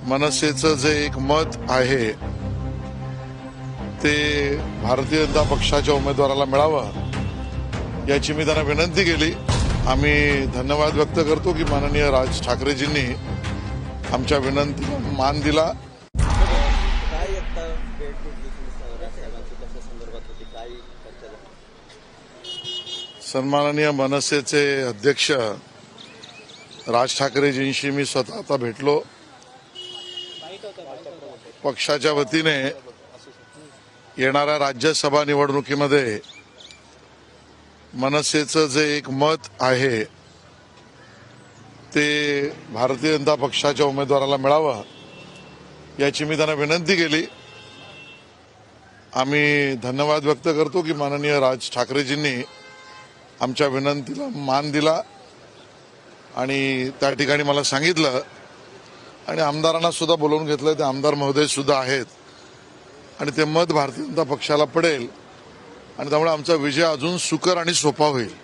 मनसेचं जे एक मत आहे ते भारतीय जनता पक्षाच्या उमेदवाराला मिळावं याची मी त्यांना विनंती केली। आम्ही धन्यवाद व्यक्त करतो की माननीय राज ठाकरेजींनी आमच्या विनंतीला मान दिला। सन्माननीय मनसेचे अध्यक्ष राज ठाकरेजींशी मी स्वतः आता भेटलो। पक्षाच्या वतीने येणाऱ्या राज्यसभा निवडणुकीमध्ये मनसेचं जे एक मत आहे ते भारतीय जनता पक्षाच्या उमेदवाराला मिळावं याची मी त्यांना विनंती केली। आम्ही धन्यवाद व्यक्त करतो की माननीय राज ठाकरेजींनी आमच्या विनंतीला मान दिला आणि त्या ठिकाणी मला सांगितलं आणि आमदारांना सुद्धा बोलवून घेतलं। ते आमदार महोदय सुद्धा आहेत आणि ते मत भारतीय जनता पक्षाला पडेल आणि त्यामुळे आमचा विजय अजून सुकर आणि सोपा होईल।